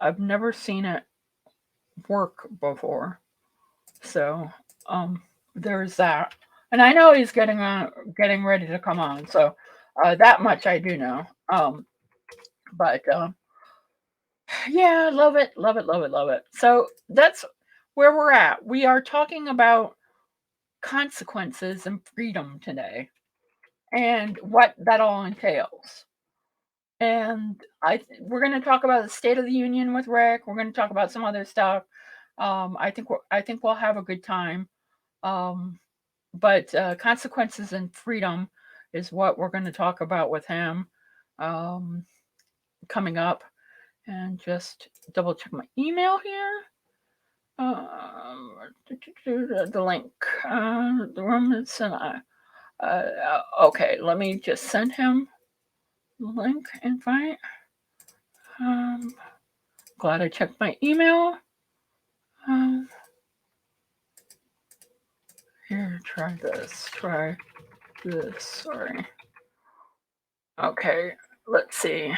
I've never seen it work before. So there's that. And I know he's getting ready to come on. So that much I do know. But yeah, love it, love it, love it, love it. So that's where we're at. We are talking about consequences and freedom today and what that all entails. And we're going to talk about the State of the Union with Rick. We're going to talk about some other stuff. I think we'll have a good time. Um, but consequences and freedom is what we're going to talk about with him um, coming up. And just double check my email here. Um, the link. The room is okay. Let me just send him the link invite. Um, Glad I checked my email. Um, Here, try this. Try this. Sorry. Okay, let's see.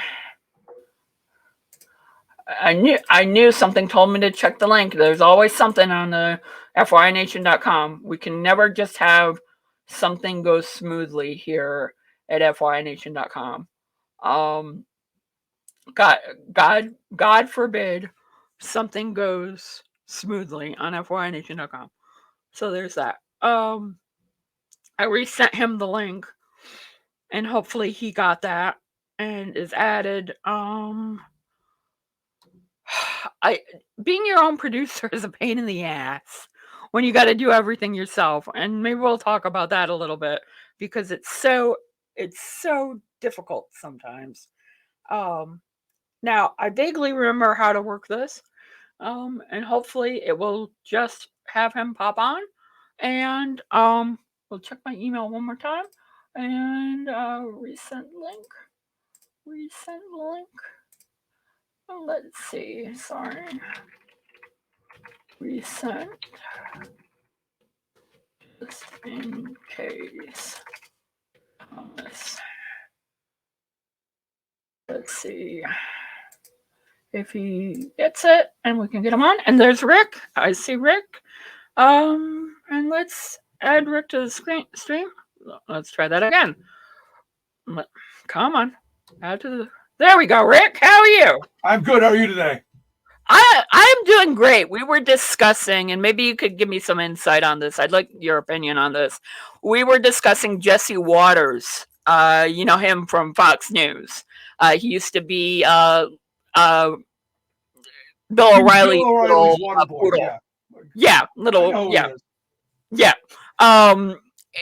I knew something told me to check the link. There's always something on the FYNation.com. We can never just have something go smoothly here at FYNation.com. Um, God, God forbid something goes smoothly on FYNation.com. So there's that. I resent him the link, and hopefully he got that and is added. I Being your own producer is a pain in the ass when you got to do everything yourself, and maybe we'll talk about that a little bit because it's so difficult sometimes. Um, Now I vaguely remember how to work this, and hopefully it will just have him pop on, and we'll check my email one more time, and resend link. Let's see. Sorry. Resend. Just in case. Thomas. Let's see if he gets it and we can get him on. And there's Rick. I see Rick. And let's add Rick to the stream. Let's try that again. Come on. Add to the. There we go, Rick. How are you? I'm good. How are you today? I'm doing great. We were discussing, and maybe you could give me some insight on this. I'd like your opinion on this. We were discussing Jesse Waters. You know him from Fox News. He used to be uh, Bill Bill O'Reilly's O'Reilly's little water boy. poodle. Yeah, Yeah, I little. know who he Yeah, is. yeah. Um,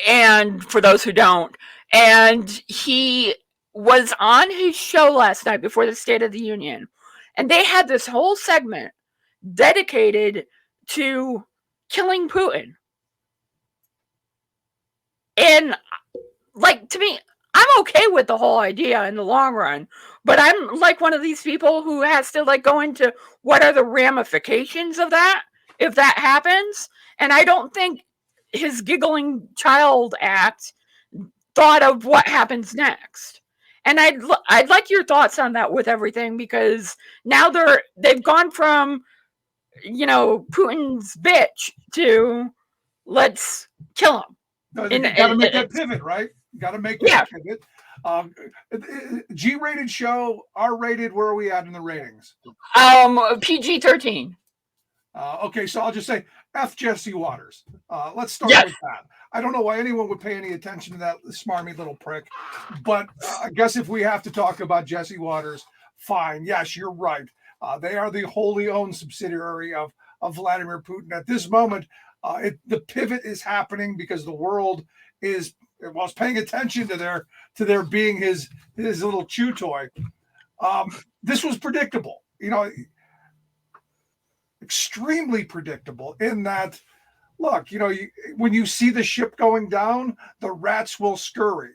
and for those who don't, and he was on his show last night before the State of the Union, and they had this whole segment dedicated to killing Putin. And like to me, I'm okay with the whole idea in the long run, but I'm like one of these people who has to like go into what are the ramifications of that if that happens. And I don't think his giggling child act thought of what happens next. And I'd like your thoughts on that with everything because now they've gone from Putin's bitch to let's kill him. No, they And got to make that pivot, right? Got to make yeah, that pivot. Um, G-rated show, R-rated. Where are we at in the ratings? PG-13. Okay, so I'll just say F Jesse Waters. Let's start Yes. with that. I don't know why anyone would pay any attention to that smarmy little prick, but I guess if we have to talk about Jesse Waters, fine. Yes, you're right. They are the wholly owned subsidiary of Vladimir Putin. At this moment, the pivot is happening because the world is paying attention to their being his little chew toy. This was predictable, extremely predictable in that. Look, when you see the ship going down, the rats will scurry.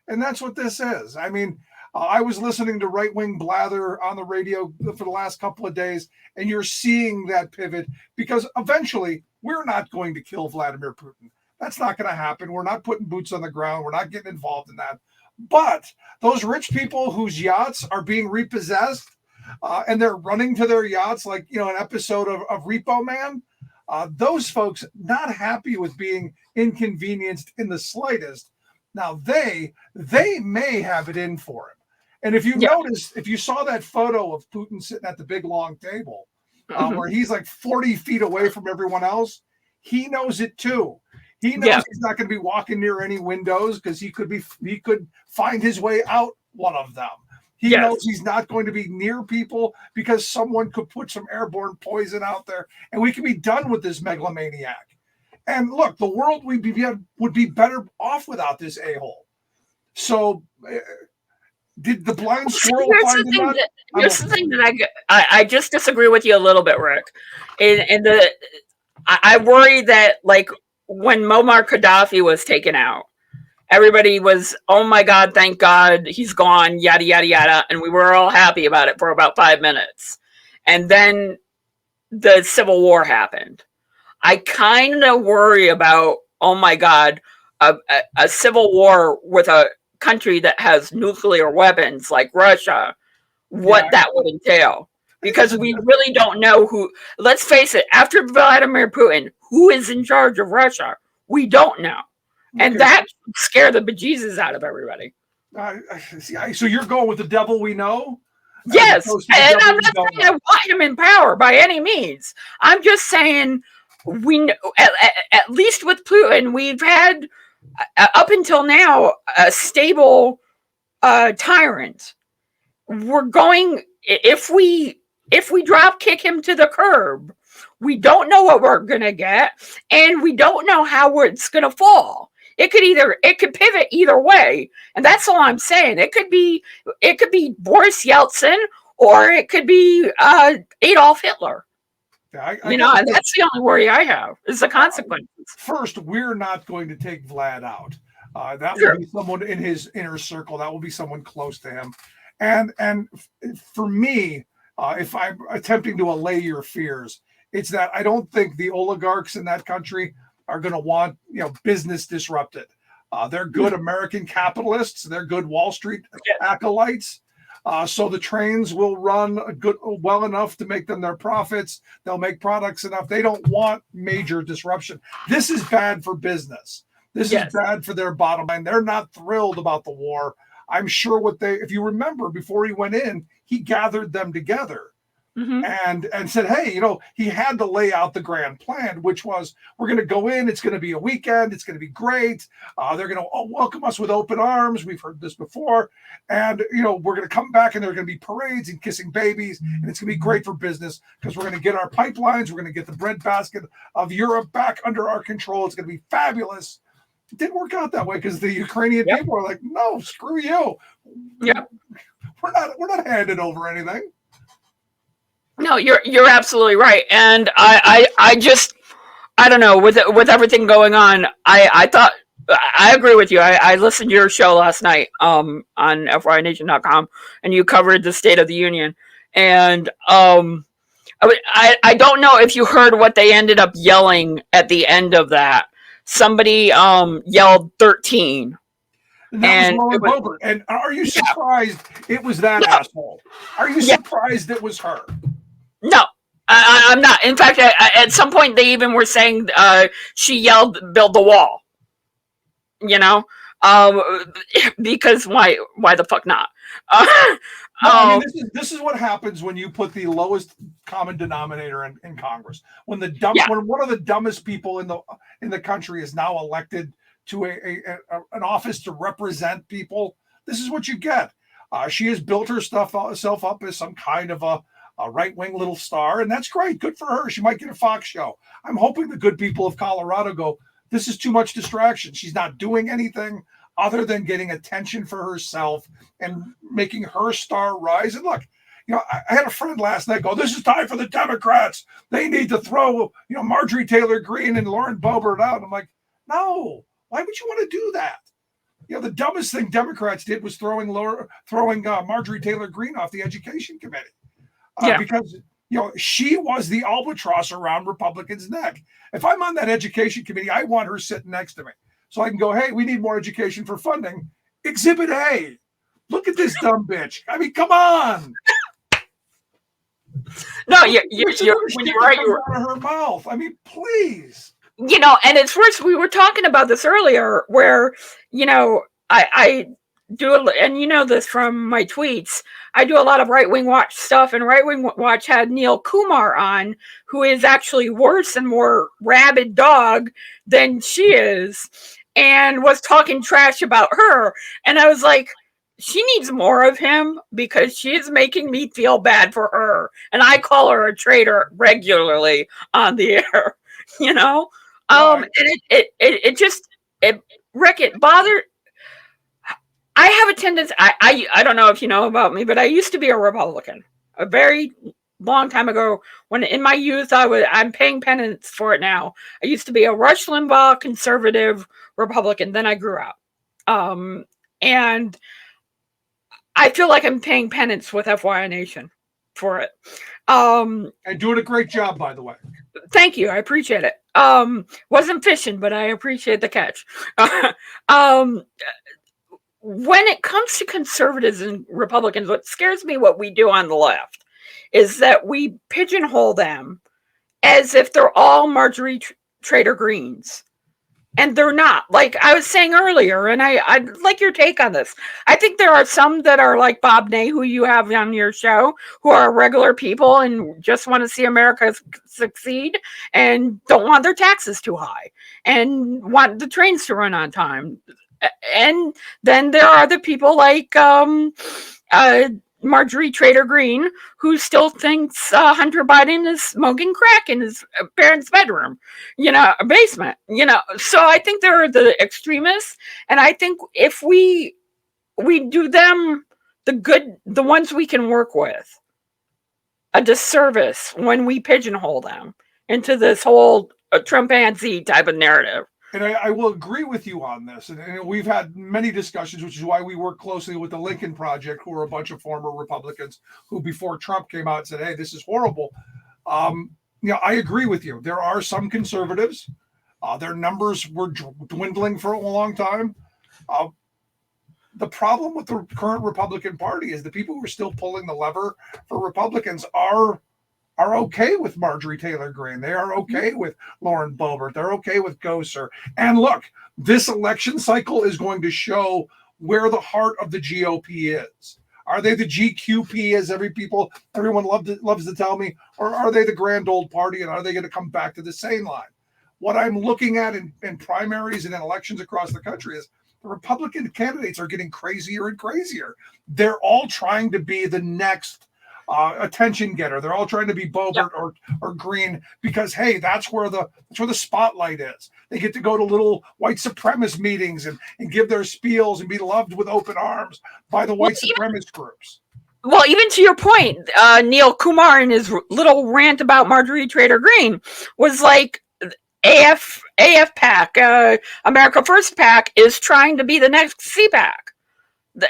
And that's what this is. I mean, I was listening to right wing blather on the radio for the last couple of days, and you're seeing that pivot because eventually we're not going to kill Vladimir Putin. That's not going to happen. We're not putting boots on the ground. We're not getting involved in that. But those rich people whose yachts are being repossessed, and they're running to their yachts like, an episode of Repo Man. Those folks not happy with being inconvenienced in the slightest. Now they may have it in for him. And if you notice, if you saw that photo of Putin sitting at the big long table, where he's like 40 feet away from everyone else, he knows it too. He knows he's not going to be walking near any windows because he could find his way out one of them. He knows he's not going to be near people because someone could put some airborne poison out there, and we can be done with this megalomaniac. And look, the world would be better off without this a-hole. So, did the blind squirrel find the nut? Here's the thing that I just disagree with you a little bit, Rick. I worry that, like, when Muammar Gaddafi was taken out, everybody was, oh my God, thank God he's gone, yada, yada, yada. And we were all happy about it for about 5 minutes. And then the civil war happened. I kind of worry about, oh my God, a civil war with a country that has nuclear weapons like Russia, what that would entail. Because we really don't know who, let's face it, after Vladimir Putin, who is in charge of Russia? We don't know. And that scared the bejesus out of everybody. So you're going with the devil we know? Yes. And I'm not saying I want him in power by any means. I'm just saying we know, at least with Putin, we've had, up until now, a stable tyrant. We're going, if we drop kick him to the curb, we don't know what we're going to get, and we don't know how it's going to fall. It could pivot either way, and that's all I'm saying. It could be Boris Yeltsin, or it could be Adolf Hitler. And that's the only worry I have is the consequences. First, we're not going to take Vlad out. That will be someone in his inner circle. That will be someone close to him. And for me, if I'm attempting to allay your fears, it's that I don't think the oligarchs in that country are going to want business disrupted. They're good American capitalists. They're good Wall Street acolytes. So the trains will run well enough to make them their profits. They'll make products enough. They don't want major disruption. This is bad for business. This is bad for their bottom line. They're not thrilled about the war. I'm sure if you remember, before he went in, he gathered them together and said, hey, he had to lay out the grand plan, which was, we're going to go in. It's going to be a weekend. It's going to be great. They're going to welcome us with open arms. We've heard this before. And, we're going to come back and there are going to be parades and kissing babies. And it's going to be great for business because we're going to get our pipelines. We're going to get the breadbasket of Europe back under our control. It's going to be fabulous. It didn't work out that way because the Ukrainian people are like, no, screw you. Yeah, we're not handing over anything. No, you're absolutely right. And I just, I don't know, with everything going on, I thought, I agree with you. I listened to your show last night on FYNation.com, and you covered the State of the Union. And I don't know if you heard what they ended up yelling at the end of that. Somebody yelled 13. And Lauren Boebert. And are you surprised it was that asshole? Are you surprised it was her? No, I'm not. In fact, at some point they even were saying she yelled, "Build the wall." Because why the fuck not? This is what happens when you put the lowest common denominator in Congress. When when one of the dumbest people in the country is now elected to an office to represent people, this is what you get. She has built herself up as some kind of a right-wing little star, and that's great. Good for her. She might get a Fox show. I'm hoping the good people of Colorado go, this is too much distraction. She's not doing anything other than getting attention for herself and making her star rise. And look, I had a friend last night go, this is time for the Democrats. They need to throw, Marjorie Taylor Greene and Lauren Boebert out. I'm like, no, why would you want to do that? The dumbest thing Democrats did was throwing Marjorie Taylor Greene off the Education Committee. Because she was the albatross around Republicans' neck. If I'm on that Education Committee, I want her sitting next to me so I can go, hey, we need more education for funding. Exhibit A. Look at this dumb bitch. I mean, come on. No, Where's you're another when stick you're that right, comes out of her mouth? I mean, please. and it's worse. We were talking about this earlier, where I do, and this from my tweets. I do a lot of Right Wing Watch stuff, and Right Wing Watch had Neil Kumar on, who is actually worse and more rabid dog than she is, and was talking trash about her. And I was like, she needs more of him because she is making me feel bad for her, and I call her a traitor regularly on the air. You know, Right. and it just Rick, it bothered. I have a tendency. I don't know if you know about me, but I used to be a Republican a very long time ago. When in my youth, I'm paying penance for it now. I used to be a Rush Limbaugh conservative Republican. Then I grew out, and I feel like I'm paying penance with FYI Nation for it. And doing a great job, by the way. Thank you. I appreciate it. Wasn't fishing, but I appreciate the catch. When it comes to conservatives and Republicans, what scares me, what we do on the left, is that we pigeonhole them as if they're all Marjorie Trader Greens. And they're not. Like I was saying earlier, and I'd like your take on this. I think there are some that are like Bob Ney, who you have on your show, who are regular people and just want to see America succeed and don't want their taxes too high and want the trains to run on time. And then there are the people like Marjorie Trader Green, who still thinks Hunter Biden is smoking crack in his parents' bedroom, basement. So I think there are the extremists, and I think if we do them the ones we can work with, a disservice when we pigeonhole them into this whole Trumpanzee type of narrative. And I will agree with you on this. And we've had many discussions, which is why we work closely with the Lincoln Project, who are a bunch of former Republicans who, before Trump came out, said, hey, this is horrible. I agree with you. There are some conservatives. Their numbers were dwindling for a long time. The problem with the current Republican Party is the people who are still pulling the lever for Republicans are okay with Marjorie Taylor Greene. They are okay with Lauren Boebert. They're okay with Gosar. And look, this election cycle is going to show where the heart of the GOP is. Are they the GQP, as everyone loves to tell me, or are they the grand old party, and are they going to come back to the sane line? What I'm looking at in primaries and in elections across the country is the Republican candidates are getting crazier and crazier. They're all trying to be the next attention getter. They're all trying to be Boebert or Green because, hey, that's where the spotlight is. They get to go to little white supremacist meetings and give their spiels and be loved with open arms by the white supremacist groups. Well, even to your point, Neil Kumar in his little rant about Marjorie Trader Green was like, AF PAC, America First PAC, is trying to be the next CPAC.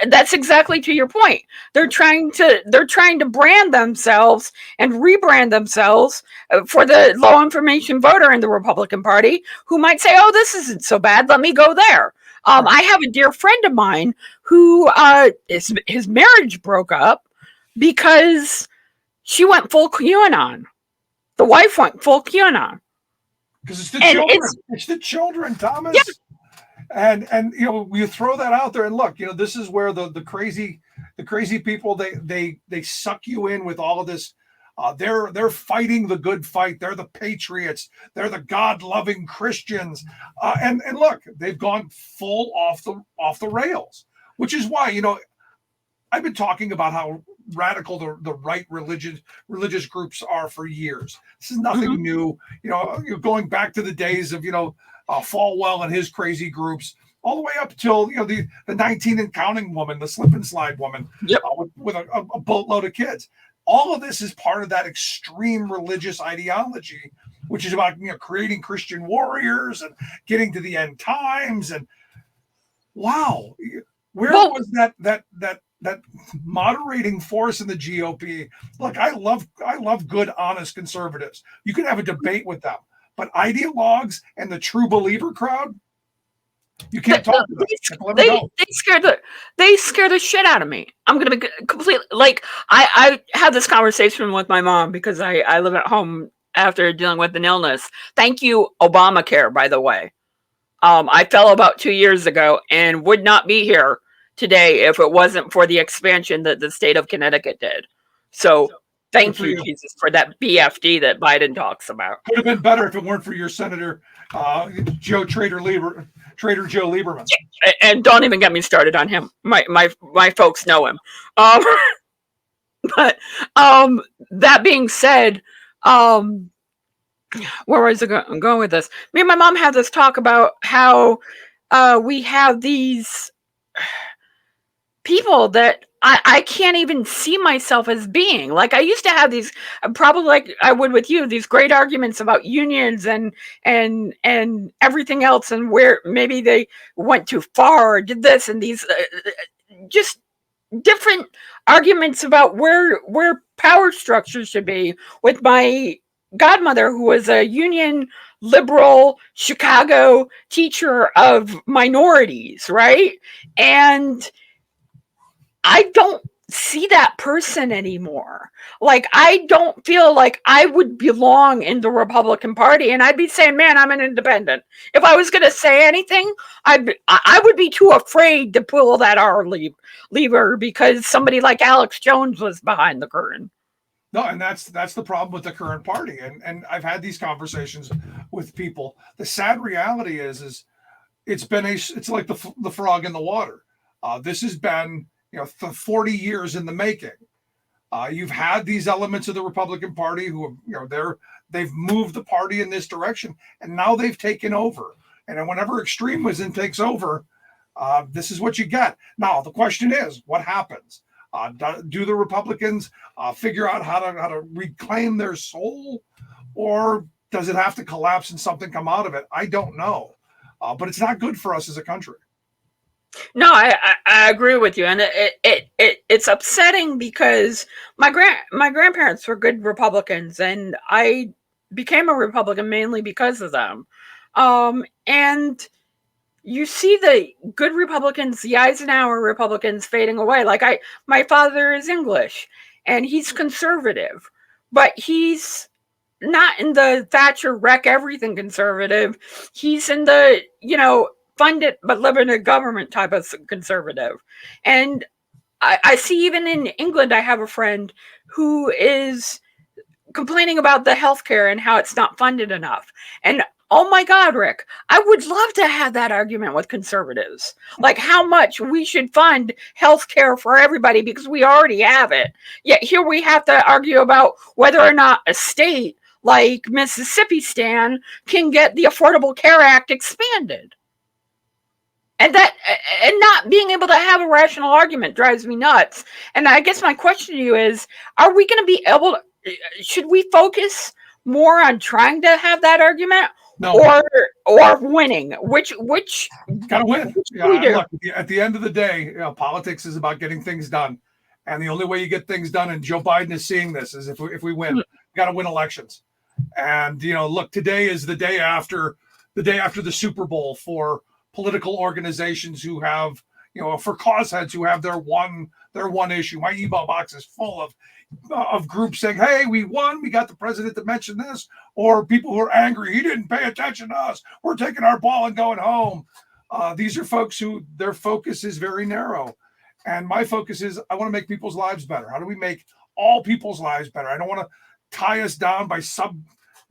That's exactly to your point. They're trying to brand themselves and rebrand themselves for the low information voter in the Republican Party, who might say, "Oh, this isn't so bad. Let me go there." I have a dear friend of mine who his marriage broke up because she went full QAnon. The wife went full QAnon. Because it's the children. It's the children, Thomas. Yeah. And you throw that out there, and look, this is where the crazy people they suck you in with all of this. They're fighting the good fight. They're the patriots. They're the God-loving Christians. And look, they've gone full off the rails, which is why I've been talking about how radical the right religious groups are for years. This is nothing new. You're going back to the days of Falwell and his crazy groups, all the way up till the 19 and counting woman, the slip and slide woman, with a boatload of kids. All of this is part of that extreme religious ideology, which is about creating Christian warriors and getting to the end times. And wow, where was that moderating force in the GOP? Look, I love good, honest conservatives. You can have a debate with them. But ideologues and the true believer crowd, You can't talk to them. Let them go. They scare the shit out of me. I'm gonna be completely like I had this conversation with my mom because I live at home after dealing with an illness. Thank you, Obamacare, by the way. I fell about 2 years ago and would not be here today if it wasn't for the expansion that the state of Connecticut did. So thank you, Jesus, for that BFD that Biden talks about. Could have been better if it weren't for your Senator Trader Joe Lieberman. And don't even get me started on him. My folks know him. But that being said, where was I going with this? Me and my mom had this talk about how we have these people that I can't even see myself as being. Like I used to have these, probably like I would with you, these great arguments about unions and everything else, and where maybe they went too far or did this, and these just different arguments about where power structures should be, with my godmother, who was a union liberal Chicago teacher of minorities, right? And I don't see that person anymore. Like I don't feel like I would belong in the Republican Party, and I'd be saying, man, I'm an independent. If I was going to say anything, I would be too afraid to pull that R lever because somebody like Alex Jones was behind the curtain. No, and that's the problem with the current party. And I've had these conversations with people. The sad reality is it's like the frog in the water. This has been 40 years in the making. You've had these elements of the Republican Party who they've moved the party in this direction, and now they've taken over. And whenever extremism takes over, this is what you get. Now the question is, what happens? Do the Republicans figure out how to reclaim their soul, or does it have to collapse and something come out of it? I don't know, but it's not good for us as a country. No, I agree with you, and it's upsetting because my grandparents were good Republicans, and I became a Republican mainly because of them. And you see the good Republicans, the Eisenhower Republicans, fading away. Like my father is English, and he's conservative, but he's not in the Thatcher wreck everything conservative. He's in the fund it but live in a government type of conservative. And I see even in England, I have a friend who is complaining about the healthcare and how it's not funded enough. And oh my God, Rick, I would love to have that argument with conservatives, like how much we should fund healthcare for everybody because we already have it. Yet here we have to argue about whether or not a state like Mississippi can get the Affordable Care Act expanded. And not being able to have a rational argument drives me nuts. And I guess my question to you is, are we going to be able to, should we focus more on trying to have that argument? No. Or winning? Which gotta win. Look, at the end of the day, politics is about getting things done. And the only way you get things done, and Joe Biden is seeing this, is if we win. We gotta win elections. And look, today is the day after the Super Bowl for political organizations who have, for cause heads who have their one issue. My email box is full of groups saying, hey, we won, we got the president to mention this, or people who are angry, he didn't pay attention to us, we're taking our ball and going home. These are folks who their focus is very narrow. And my focus is, I want to make people's lives better. How do we make all people's lives better? I don't want to tie us down by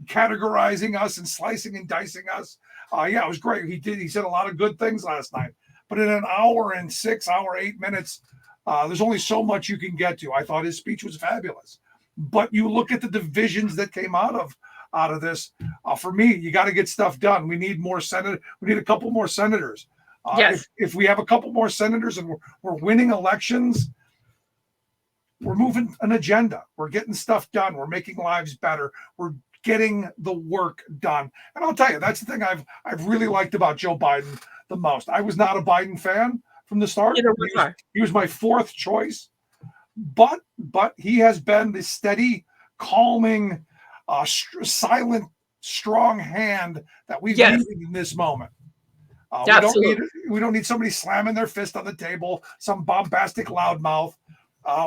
categorizing us and slicing and dicing us. It was great. He said a lot of good things last night, but in an hour and 8 minutes, there's only so much you can get to. I thought his speech was fabulous, but you look at the divisions that came out of this. For me, you got to get stuff done. We need more We need a couple more senators. Yes. If we have a couple more senators and we're winning elections, we're moving an agenda. We're getting stuff done. We're making lives better. We're getting the work done. And I'll tell you, that's the thing I've really liked about Joe Biden the most. I was not a Biden fan from the start. He was my fourth choice, but he has been the steady, calming, silent, strong hand that we've needed in this moment. Absolutely. We don't need somebody slamming their fist on the table, some bombastic loudmouth.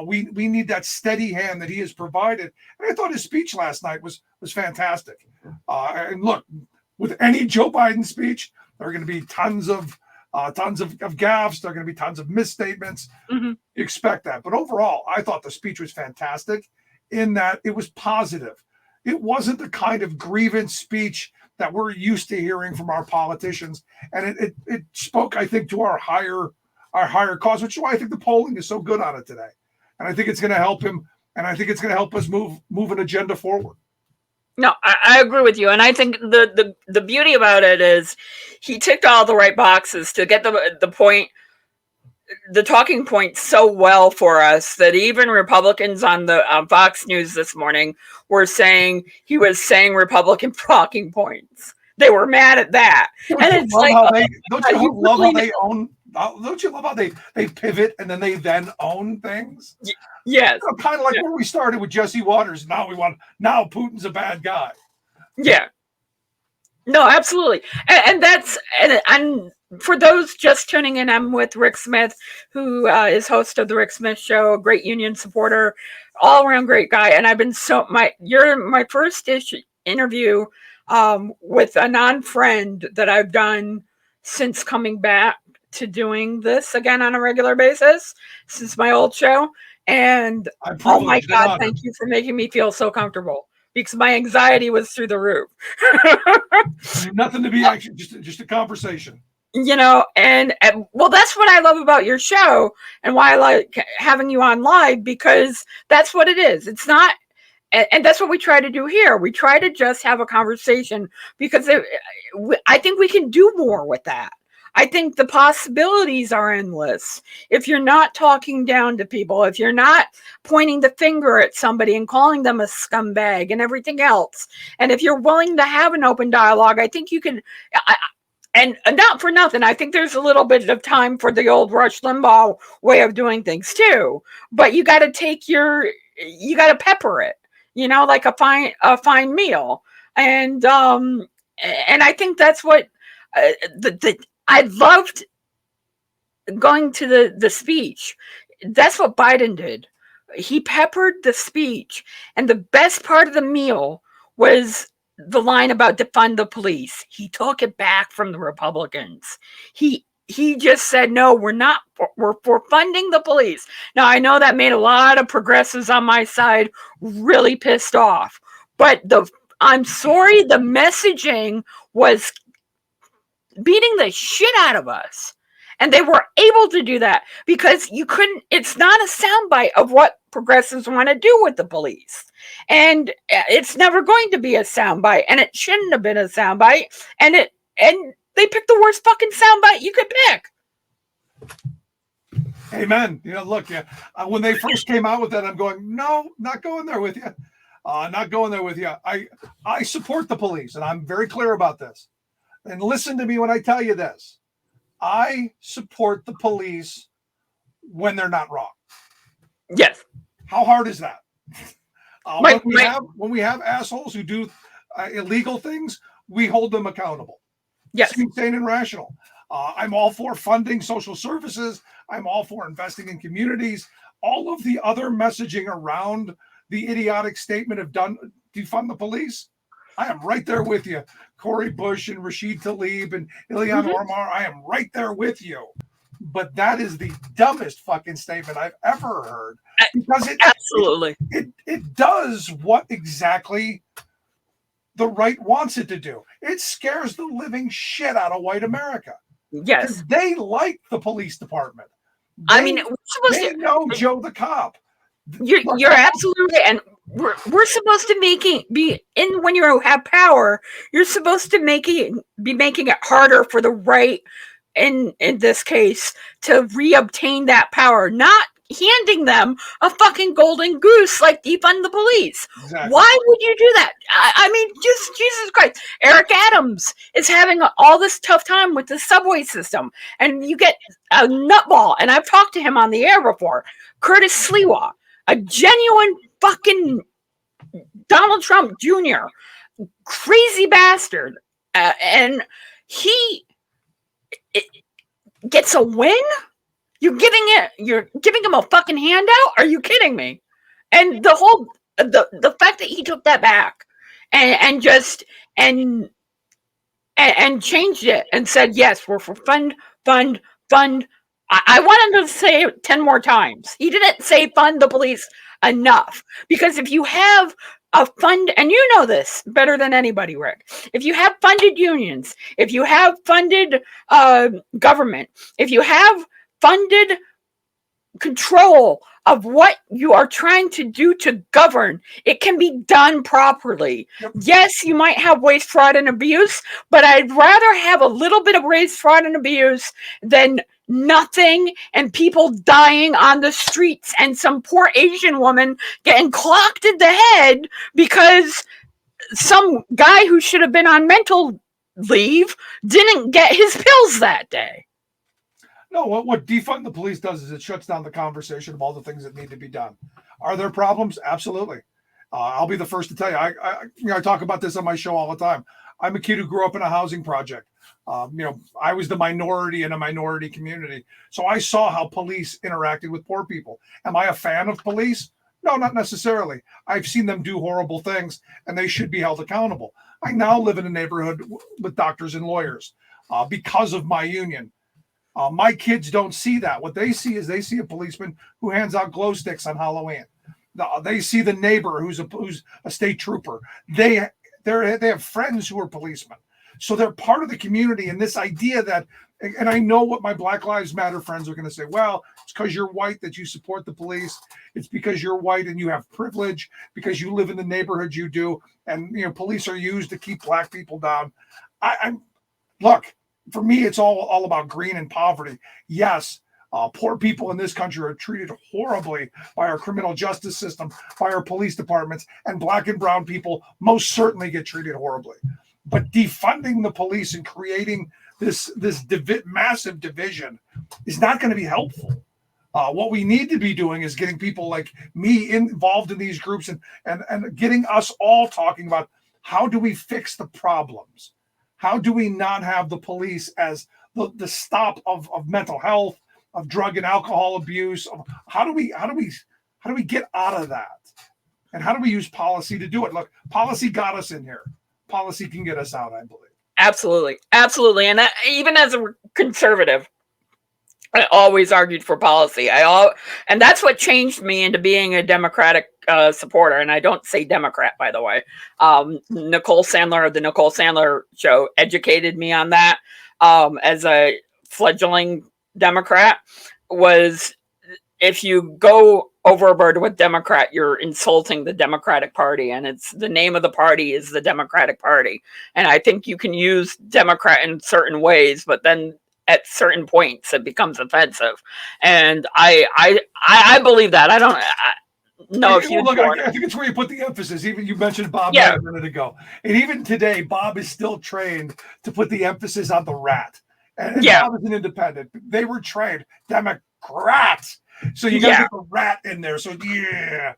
We need that steady hand that he has provided. And I thought his speech last night was fantastic. And look, with any Joe Biden speech, there are going to be tons of gaffes. There are going to be tons of misstatements. Mm-hmm. You expect that. But overall, I thought the speech was fantastic in that it was positive. It wasn't the kind of grievance speech that we're used to hearing from our politicians. And it spoke, I think, to our higher cause, which is why I think the polling is so good on it today. And I think it's going to help him. And I think it's going to help us move an agenda forward. No, I agree with you. And I think the beauty about it is he ticked all the right boxes to get the point, the talking point so well for us that even Republicans on the Fox News this morning were saying he was saying Republican talking points. They were mad at that. Don't you love how they pivot and then they own things? Yes. Kind of like where we started with Jesse Waters. Now Putin's a bad guy. Yeah. No, absolutely. And for those just tuning in, I'm with Rick Smith, who is host of the Rick Smith Show, a great union supporter, all around great guy. And I've been you're my first interview with a non-friend that I've done since coming back to doing this again on a regular basis since my old show. And oh my God, thank you for making me feel so comfortable because my anxiety was through the roof. Nothing to be actually, just a conversation. And well, that's what I love about your show and why I like having you on live, because that's what it is. It's not, and that's what we try to do here. We try to just have a conversation because I think we can do more with that. I think the possibilities are endless. If you're not talking down to people, if you're not pointing the finger at somebody and calling them a scumbag and everything else, and if you're willing to have an open dialogue, I think you can. And not for nothing, I think there's a little bit of time for the old Rush Limbaugh way of doing things too. But you got to you got to pepper it, like a fine meal. And I think that's what I loved going to the speech. That's what Biden did. He peppered the speech. And the best part of the meal was the line about defund the police. He took it back from the Republicans. He just said, no, we're funding the police. Now, I know that made a lot of progressives on my side really pissed off. But I'm sorry, the messaging was beating the shit out of us. And they were able to do that because it's not a soundbite of what progressives want to do with the police. And it's never going to be a soundbite, and it shouldn't have been a soundbite. And they picked the worst fucking soundbite you could pick. Amen. Look, when they first came out with that, I'm going, no, not going there with you. Not going there with you. I support the police, and I'm very clear about this. And listen to me when I tell you this. I support the police when they're not wrong. Yes. How hard is that? When we have assholes who do illegal things, we hold them accountable. Yes. It's insane and rational. I'm all for funding social services. I'm all for investing in communities. All of the other messaging around the idiotic statement of defund the police, I am right there with you. Cori Bush and Rashid Tlaib and Ilhan Omar, I am right there with you. But that is the dumbest fucking statement I've ever heard. Because it does what exactly the right wants it to do. It scares the living shit out of white America. Yes. They like the police department. They know Joe the cop. You're absolutely right. And we're supposed to when you have power, you're supposed to be making it harder for the right, in this case, to reobtain that power, not handing them a fucking golden goose like defund the police. Exactly. Why would you do that? I mean, just Jesus Christ. Eric Adams is having all this tough time with the subway system, and you get a nutball, and I've talked to him on the air before, Curtis Sliwa, a genuine fucking Donald Trump Jr., crazy bastard. And it gets a win? You're giving him a fucking handout? Are you kidding me? And the fact that he took that back and just and changed it and said, yes, we're for fund, fund, fund. I want him to say it 10 more times. He didn't say fund the police enough. Because if you have a fund, and you know this better than anybody, Rick, if you have funded unions, if you have funded government, if you have funded control of what you are trying to do to govern, it can be done properly. Yep. Yes, you might have waste, fraud, and abuse, but I'd rather have a little bit of waste, fraud, and abuse than nothing and people dying on the streets and some poor Asian woman getting clocked in the head because some guy who should have been on mental leave didn't get his pills that day. No, what defund the police does is it shuts down the conversation of all the things that need to be done. Are there problems? Absolutely. I'll be the first to tell you. I talk about this on my show all the time. I'm a kid who grew up in a housing project. I was the minority in a minority community, so I saw how police interacted with poor people. Am I a fan of police? No, not necessarily. I've seen them do horrible things, and they should be held accountable. I now live in a neighborhood with doctors and lawyers because of my union. My kids don't see that. What they see is they see a policeman who hands out glow sticks on Halloween. They see the neighbor who's a state trooper. They have friends who are policemen. So they're part of the community. And this idea that, and I know what my Black Lives Matter friends are going to say, well, it's because you're white that you support the police. It's because you're white and you have privilege, because you live in the neighborhood you do. And, police are used to keep black people down. Look, for me, it's all about green and poverty. Yes, poor people in this country are treated horribly by our criminal justice system, by our police departments, and black and brown people most certainly get treated horribly. But defunding the police and creating this massive division is not going to be helpful. What we need to be doing is getting people like me involved in these groups and getting us all talking about how do we fix the problems. How do we not have the police as the stop of mental health, of drug and alcohol abuse? How do we get out of that? And how do we use policy to do it? Look, policy got us in here. Policy can get us out, I believe. Absolutely. Absolutely. And even as a conservative, I always argued for policy. And that's what changed me into being a Democratic supporter. And I don't say Democrat, by the way. Nicole Sandler of the Nicole Sandler Show educated me on that as a fledgling Democrat. Was if you go overboard with Democrat, you're insulting the Democratic Party, and it's the name of the party is the Democratic Party. And I think you can use Democrat in certain ways, but then at certain points it becomes offensive. And I believe that. I don't know if you look. I think it's where you put the emphasis. Even you mentioned Bob a minute ago, and even today, Bob is still trained to put the emphasis on the rat. And Bob is an independent. They were trained Democrats. So you got to get the rat in there. So and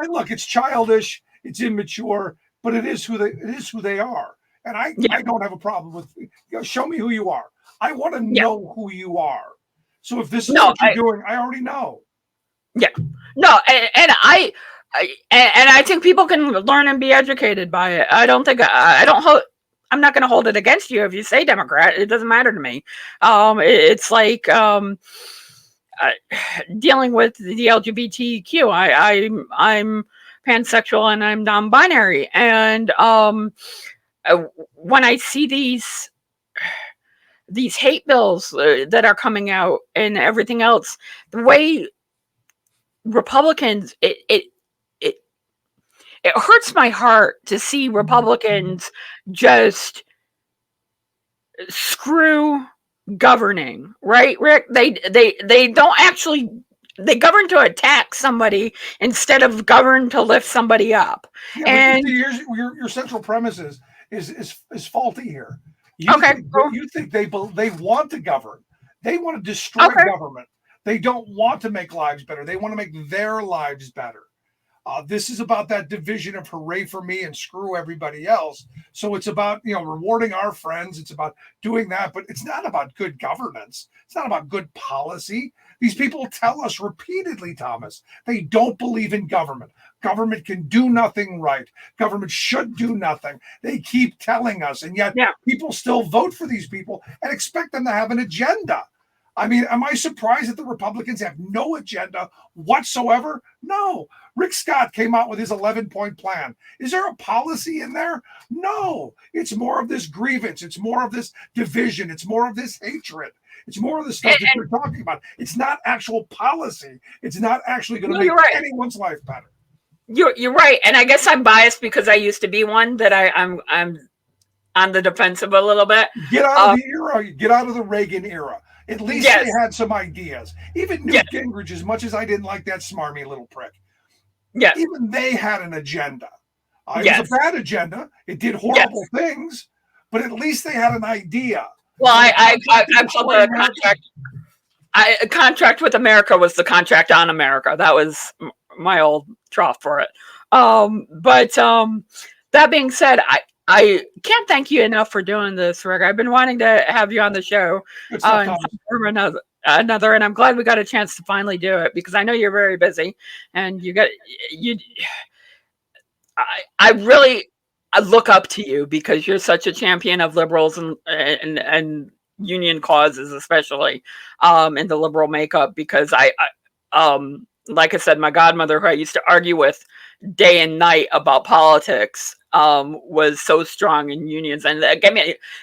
look, it's childish, it's immature, but it is who they are. And I don't have a problem with. Show me who you are. I want to know who you are. So if this is what you're doing, I already know. Yeah. No, and I think people can learn and be educated by it. I don't think I'm not going to hold it against you if you say Democrat. It doesn't matter to me. It's like dealing with the LGBTQ. I'm pansexual and I'm non-binary, and when I see these hate bills that are coming out and everything else, the way Republicans, it hurts my heart to see Republicans just screw governing, right, Rick? They don't actually, they govern to attack somebody instead of govern to lift somebody up. And your central premise is faulty here. You think they want to govern. They want to destroy government. They don't want to make lives better. They want to make their lives better. This is about that division of hooray for me and screw everybody else. So it's about, rewarding our friends. It's about doing that, but it's not about good governance. It's not about good policy. These people tell us repeatedly, Thomas, they don't believe in government. Government can do nothing right. Government should do nothing. They keep telling us, and yet people still vote for these people and expect them to have an agenda. I mean, am I surprised that the Republicans have no agenda whatsoever? No. Rick Scott came out with his 11-point plan. Is there a policy in there? No. It's more of this grievance. It's more of this division. It's more of this hatred. It's more of the stuff that you're talking about. It's not actual policy. It's not actually going to make anyone's life better. You're right, and I guess I'm biased because I used to be one that I'm on the defensive a little bit. Get out of the era. Get out of the Reagan era. At least they had some ideas. Even Newt Gingrich, as much as I didn't like that smarmy little prick, even they had an agenda. It was a bad agenda. It did horrible things, but at least they had an idea. Well, I called the contract. A contract with America was the contract on America. That was my old trough for it. But that being said, I can't thank you enough for doing this, Rick. I've been wanting to have you on the show another, and I'm glad we got a chance to finally do it because I know you're very busy, and I look up to you because you're such a champion of liberals and union causes, especially in the liberal makeup. Because like I said, my godmother, who I used to argue with day and night about politics, was so strong in unions, and that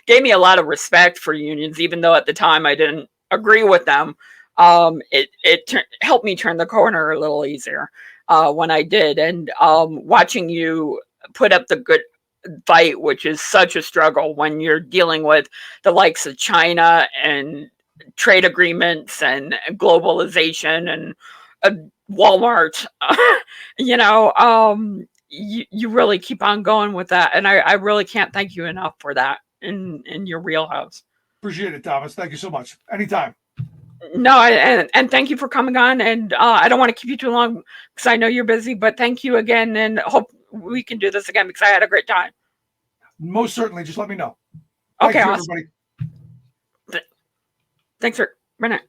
gave me a lot of respect for unions, even though at the time I didn't agree with them. It helped me turn the corner a little easier when I did, and watching you put up the good fight, which is such a struggle when you're dealing with the likes of China and trade agreements and globalization and Walmart. You really keep on going with that, and I really can't thank you enough for that in your wheelhouse. Appreciate it, Thomas. Thank you so much. Anytime. No, and thank you for coming on, and I don't want to keep you too long because I know you're busy, but thank you again, and hope we can do this again because I had a great time. Most certainly. Just let me know. Okay, Thank you, awesome. everybody. Thanks for a minute.